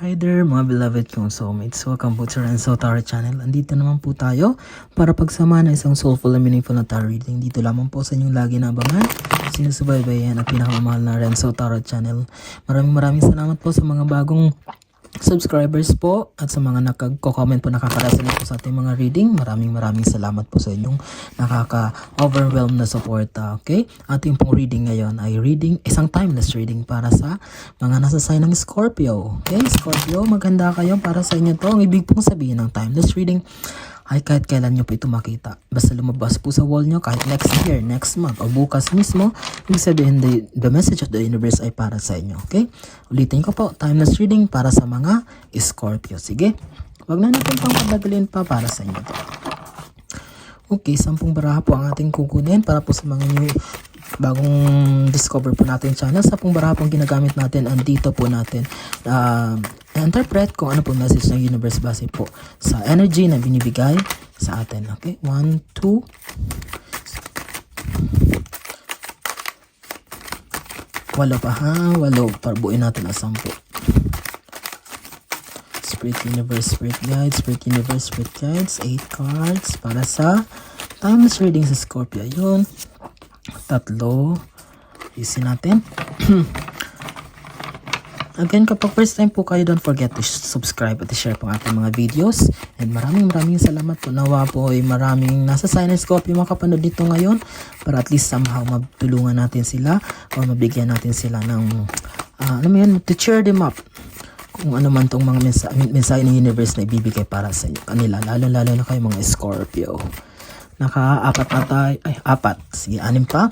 Hi there mga beloved kong soulmates. Welcome po sa Renzo Tarot Channel. Andito naman po tayo para pagsamahan ng isang soulful and meaningful na tarot reading. Dito lamang po sa inyong lagi na abangan, sinusubaybayan at pinakamamahal na Renzo Tarot Channel. Maraming salamat po sa mga bagong subscribers po at sa mga nagko-comment po nakaka-resonate po sa ating mga reading. Maraming salamat po sa inyong nakaka-overwhelm na support. Okay? Ating pong reading ngayon ay isang timeless reading para sa mga nasa sign ng Scorpio. Okay? Scorpio, maganda kayo para sa inyo to. Ang ibig pong sabihin ng timeless reading ay kahit kailan nyo po ito makita. Basta lumabas po sa wall nyo, kahit next year, next month, o bukas mismo, ibig sabihin the message of the universe ay para sa inyo. Okay? Ulitin ko po, timeless reading para sa mga Scorpio. Sige, wag na natin pang padagalin pa para sa inyo to. Okay, 10 baraha po ang ating kukunin para po sa mga new bagong discover po natin channel. 10 baraha pong ginagamit natin, andito po natin interpret kung ano po message ng universe base po sa energy na binibigay sa atin. Okay, 1, 2, walo pa ha, walo, parbuin natin ang 10. Spirit universe, spirit guides, spirit universe, spirit guides, 8 cards para sa timeless reading sa Scorpio. Yun, 3 isin natin. Again, kapag first time po kayo, don't forget to subscribe at share po ang ating mga videos. And maraming salamat po. Nawa po ay maraming nasa sign ng Scorpio makapanood dito ngayon para at least somehow matulungan natin sila o mabigyan natin sila ng to cheer them up. Kung ano man tong mga mensahe ng universe na ibibigay para sa kanila. Lalo na kayo mga Scorpio. Naka-4 na tayo. Ay, 4. Sige, 6 pa.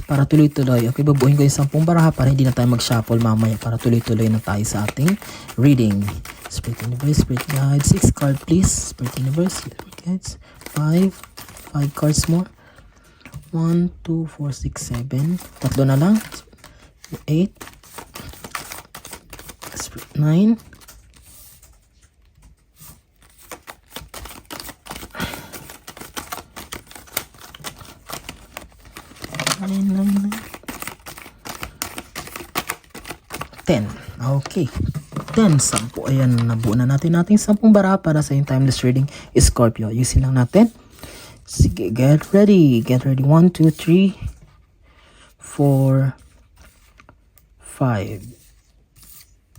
Para tuloy-tuloy. Okay, babuhin ko yung 10 baraha para hindi na tayo mag-shuffle mamaya. Para tuloy-tuloy na tayo sa ating reading. Spirit Universe, Spirit Guides. 6 card please. Spirit Universe, Spirit Guides. 5 cards more. 1, 2, 4, 6, 7. 3 na lang. 8. Spirit 9. Ten. Okay. 10, 10. Ayan, nabuo na natin 10 baraha para sa yung timeless reading Scorpio. Ayusin lang natin. Sige, get ready. Get ready. 1, 2, 3, 4, 5,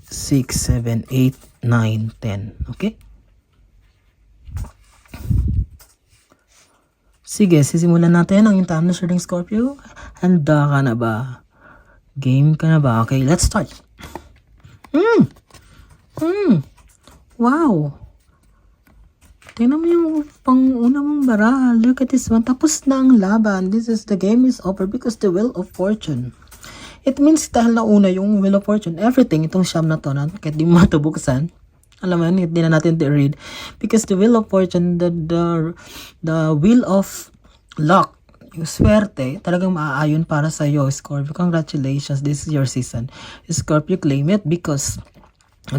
6, 7, 8, 9, 10. Okay? Sige, sisimulan natin ang timeless reading Scorpio. Handa ka na ba? Game ka na ba? Okay, let's start. Wow. Tingnan mo yung pang-una mong bara. Look at this one. Tapos na ang laban. The game is over because the Wheel of Fortune. It means dahil nauna yung Wheel of Fortune. Everything, itong siyam na to, kahit di mo matubuksan. Alam mo yun, hindi na natin i-read. Because the Wheel of Fortune, the Wheel of Luck, yung swerte, talagang maaayon para sa iyo, Scorpio. Congratulations, this is your season. Scorpio, claim it because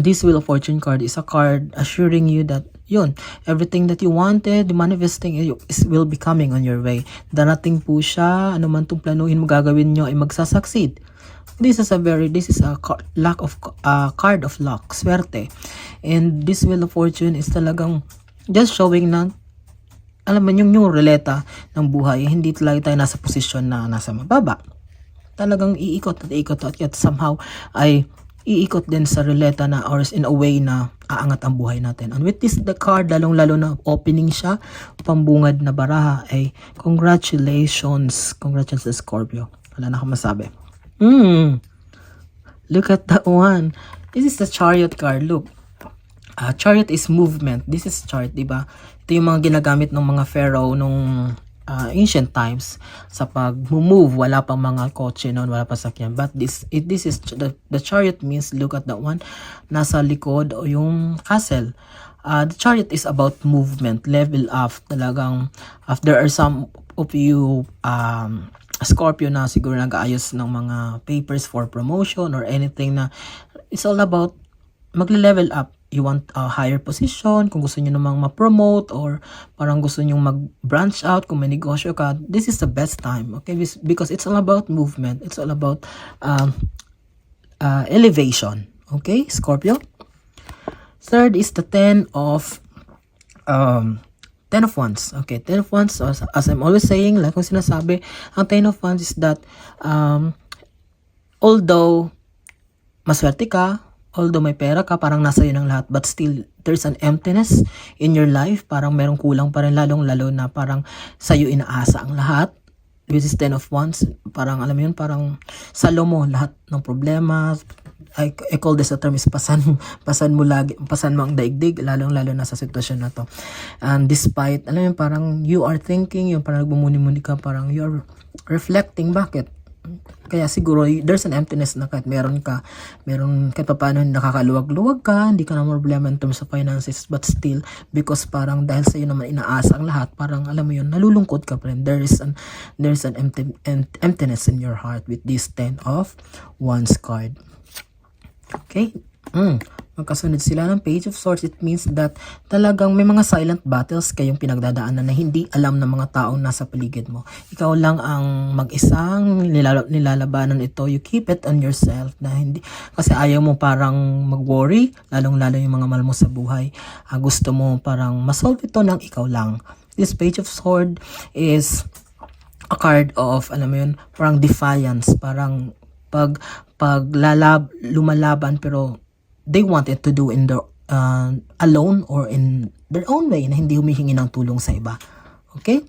this Wheel of Fortune card is a card assuring you that everything that you wanted, the will be coming on your way. Darating po siya, ano man itong planuhin mo gagawin nyo ay magsasucceed. This is a card of luck, swerte. And this Wheel of Fortune is talagang just showing na, alam mo yung ruleta ng buhay, hindi talaga tayo nasa posisyon na nasa mababa. Talagang iikot at somehow ay iikot din sa ruleta na or in a way na aangat ang buhay natin. And with this, the card, lalong-lalo na opening siya, pambungad na baraha, ay congratulations sa Scorpio. Wala na akong masabi. Look at that one. This is the Chariot card. Look. Chariot is movement. This is chariot, diba? Ito yung mga ginagamit ng mga pharaoh nung ancient times sa pag-move. Wala pang mga kotse noon, wala pa sakyan. But this is the chariot means, look at that one, nasa likod o yung castle. The chariot is about movement, level up. Talagang, if there are some of you Scorpio na siguro nag-aayos ng mga papers for promotion or anything na it's all about magle-level up. You want a higher position, kung gusto niyo namang ma-promote or parang gusto niyo mag-branch out, kung may negosyo ka, this is the best time, okay? Because it's all about movement. It's all about elevation, Okay, Scorpio. Third is the 10 of 10 of Wands. Okay, 10 of Wands, as I'm always saying, like kung sinasabi, ang 10 of Wands is that although maswerte ka, although may pera ka, parang nasa iyo ng lahat, but still there's an emptiness in your life, parang merong kulang pa rin, lalong-lalo na parang sa'yo inaasa ang lahat, which is 10 of Wands, parang alam mo yun, parang salo mo lahat ng problema. I call this a term is pasan mo ang daigdig, lalong-lalo na sa sitwasyon na to. And despite, alam mo yun, parang you are thinking, yung parang nagbumuni-muni ka, parang you are reflecting, bakit? Kaya siguro there's an emptiness na kahit meron kahit pa paano nakakaluwag-luwag ka, hindi ka na problema in terms of finances, but still, because parang dahil sa iyo naman inaasa ang lahat, parang alam mo yun, nalulungkot ka pa rin. There's an emptiness in your heart with this 10 of Wands card. Okay? Magkasunod sila ng Page of Swords. It means that talagang may mga silent battles kayong pinagdadaanan na hindi alam ng mga taong nasa paligid mo. Ikaw lang ang mag-isang nilalabanan ito. You keep it on yourself na hindi, kasi ayaw mo parang mag-worry, lalong-lalo yung mga mahal mo sa buhay. Gusto mo parang masolve ito ng ikaw lang. This Page of Swords is a card of, alam mo yun, parang defiance, parang lumalaban, pero they want it to do in their alone or in their own way, na hindi humihingi ng tulong sa iba. Okay?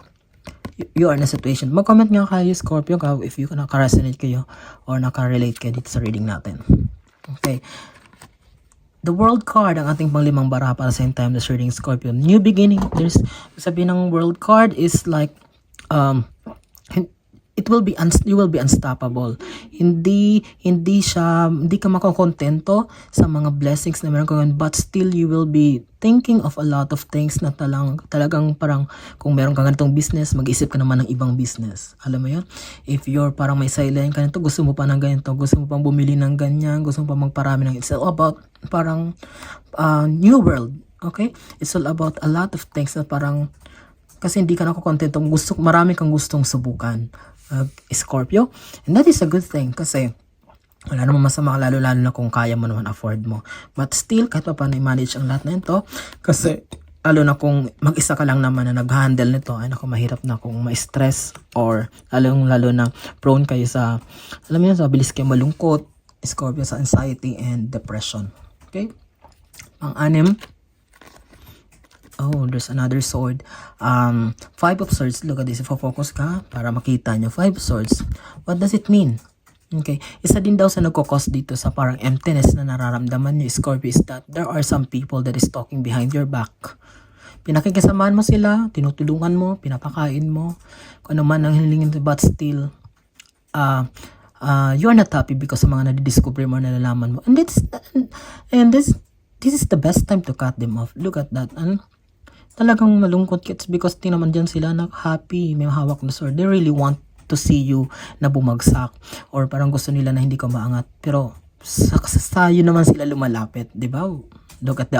You are in a situation. Mag-comment nga kayo, Scorpio, if you naka-resonate kayo or naka-relate kayo dito sa reading natin. Okay. The World card, ang ating panglimang baraha para sa time this reading, Scorpio. New beginning. There's, sabi ng World card is like, you will be unstoppable. Hindi ka makokontento sa mga blessings na meron ka ngayon, but still you will be thinking of a lot of things na talagang parang kung meron ka ganitong business, mag-isip ka naman ng ibang business. Alam mo yun? If you're parang may sideline ka nito, gusto mo pa ng ganito, gusto mo pang bumili ng ganyan, gusto mo pa magparami ng, it's all about parang new world. Okay? It's all about a lot of things na parang kasi hindi ka nakokontento, marami kang gustong subukan. Scorpio, and that is a good thing kasi wala namang masama, lalo-lalo na kung kaya mo naman afford mo, but still kahit pa paano i-manage ang lahat na ito, kasi lalo na kung mag-isa ka lang naman na nag-handle nito, ay naku, mahirap na kung ma-stress or lalo na prone kayo sa, alam mo yun, sa bilis kayo malungkot, Scorpio, sa anxiety and depression. Okay, pang-anim, oh, there's another sword. 5 of Swords. Look at this. Focus ka para makita nyo. 5 Swords. What does it mean? Okay. Isa din daw sa nagkakos dito sa parang emptiness na nararamdaman nyo, Scorpio, is that there are some people that is talking behind your back. Pinakikisamahan mo sila, tinutulungan mo, pinapakain mo, kung ano man ang hilingin, but still, you are not happy because sa mga nadidiscover mo, nalalaman mo. And this is the best time to cut them off. Look at that. Talagang malungkot kids because di naman dyan sila happy, may hawak na sword. They really want to see you na bumagsak or parang gusto nila na hindi ka maangat. Pero sa yun naman sila lumalapit, di ba? Look at the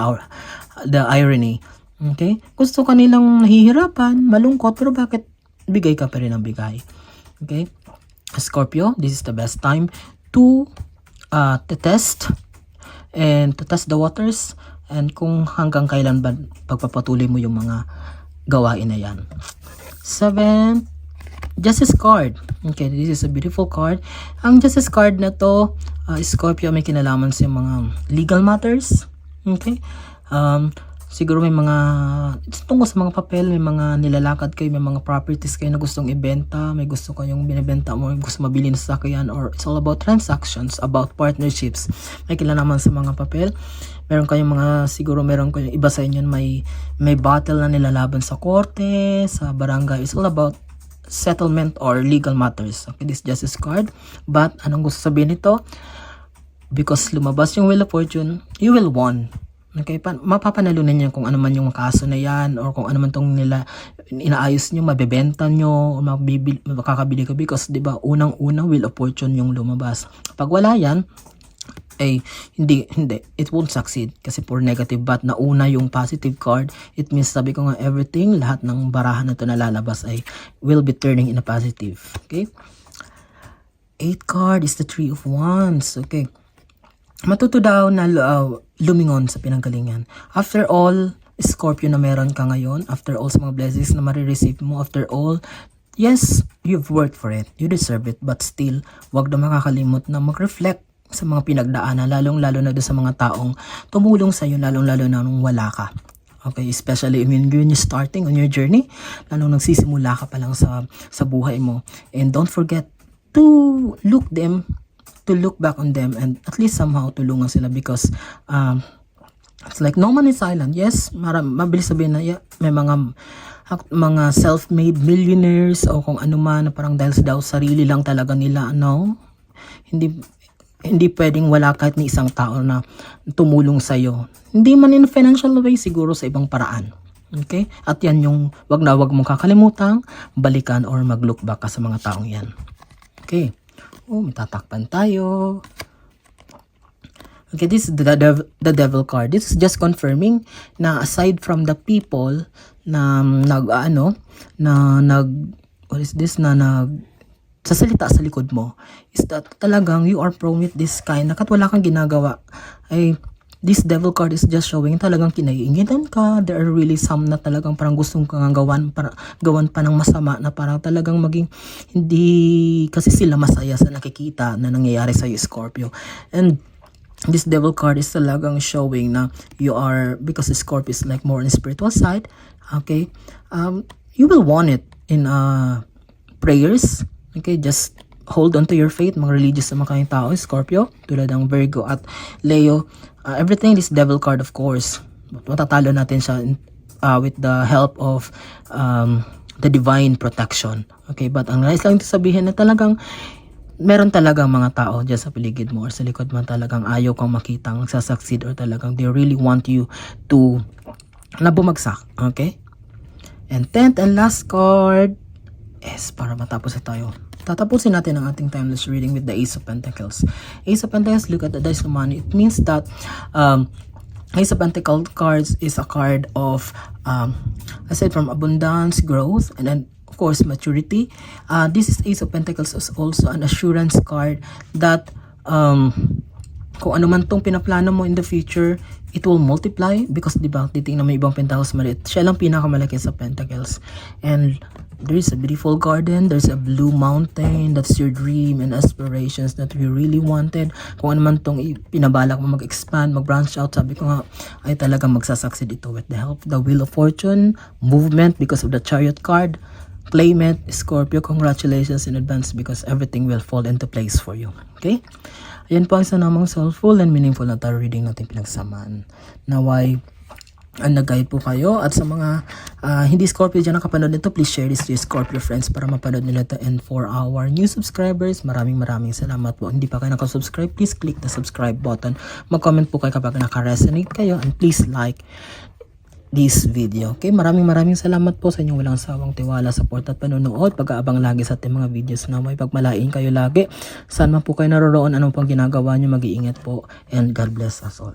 irony. Okay? Gusto ka nilang nahihirapan, malungkot, pero bakit bigay ka pa rin ng bigay? Okay? Scorpio, this is the best time to test the waters. And kung hanggang kailan ba pagpapatuloy mo yung mga gawain na yan. 7, Justice card. Okay, this is a beautiful card. Ang Justice card na to, Scorpio, may kinalaman sa mga legal matters. Okay. Siguro may mga, tungkol sa mga papel, may mga nilalakad kayo, may mga properties kayo na gustong ibenta, may gusto kayong binibenta mo, may gusto mabili na sasakyan, or it's all about transactions, about partnerships. May kinalaman sa mga papel. Meron kayong siguro meron kayong iba sa inyo, may battle na nilalaban sa korte, sa barangay. It's all about settlement or legal matters. Okay, this Justice card. But, anong gusto sabihin nito? Because lumabas yung Wheel of Fortune, you will won. Okay, mapapanalunan niyo kung ano man yung kaso na yan, or kung ano man tong inaayos niyo, mabebenta niyo, o makakabili ka, because 'di ba unang-una Wheel of Fortune yung lumabas. Pag wala yan, hindi, it won't succeed kasi for negative, but nauna yung positive card, it means, sabi ko nga, everything, lahat ng barahan na to na lalabas ay will be turning in a positive. Okay, 8 card is the 3 of Wands. Okay, matuto daw na lumingon sa pinanggalingan. After all, Scorpio na meron ka ngayon, after all sa mga blessings na marireceive mo, after all, yes, you've worked for it, you deserve it, but still, wag na makakalimot na mag-reflect sa mga pinagdaanan, lalong-lalo na doon sa mga taong tumulong sa iyo, lalong-lalo na nung wala ka. Okay, especially when you're starting on your journey, lalong nagsisimula ka pa lang sa buhay mo. And don't forget to look back on them and at least somehow tulungan sila because it's like no man is silent. Yes, mabilis sabihin na may mga self-made millionaires o kung ano man na parang dahil daw sarili lang talaga nila, no? Hindi pwedeng wala kahit ni isang tao na tumulong sa iyo. Hindi man in financial way, siguro sa ibang paraan. Okay? At yan yung wag mong kakalimutan, balikan or mag-look back ka sa mga taong yan. Okay. Matatakpan tayo. Okay, this is the devil card. This is just confirming na aside from the people na sasalita sa likod mo, is that talagang you are prone with this kind, nakat wala kang ginagawa, ay this devil card is just showing talagang kinaiingitan ka. There are really some na talagang parang gustong kang gawan pa ng masama na parang talagang maging hindi kasi sila masaya sa nakikita na nangyayari sa Scorpio. And this devil card is talagang showing na you are, because Scorpio is like more on the spiritual side, okay, you will want it in prayers. Okay, just hold on to your faith, mga religious na mga kayong tao, Scorpio, tulad ng Virgo at Leo. Everything is devil card, of course. Matatalo natin siya with the help of the divine protection. Okay, but ang nais lang ito sabihin na talagang meron talagang mga tao dyan sa paligid mo or sa likod mo talagang ayaw kang makita magsasucceed or talagang they really want you to na bumagsak. Okay? And 10th and last card is para matapos na tayo. Tatapusin natin ang ating timeless reading with the Ace of Pentacles. Ace of Pentacles, look at the dice of money. It means that Ace of Pentacles cards is a card of aside from abundance, growth, and then of course maturity. This is Ace of Pentacles is also an assurance card that kung ano man tong pinaplano mo in the future, it will multiply because diba titingnan mo ibang pentacles maliit, siya lang pinakamalaki sa pentacles. And there is a beautiful garden, there's a blue mountain, that's your dream and aspirations that you really wanted. Kung ano man tong pinabalak mo mag-expand, mag-branch out, sabi ko nga ay talagang magsasucceed ito with the help, the Wheel of Fortune, movement because of the Chariot card. Claim it, Scorpio, congratulations in advance because everything will fall into place for you. Okay? Ayan po ang isa namang soulful and meaningful na tarot reading natin pinagsamaan. Naway, nag-guide po kayo. At sa mga hindi Scorpio dyan nakapanood nito, please share this to your Scorpio friends para mapanood nila ito. And for our new subscribers, maraming salamat po. Hindi pa kayo nakasubscribe, please click the subscribe button. Mag-comment po kayo kapag naka-resonate kayo. And please like this video. Okay, maraming salamat po sa inyong walang sawang tiwala, support at panonood, pag-aabang lagi sa ating mga videos na may pagmalain kayo lagi. Saan man po kayo naroroon, anong pang ginagawa nyo, mag-iingat po, and God bless us all.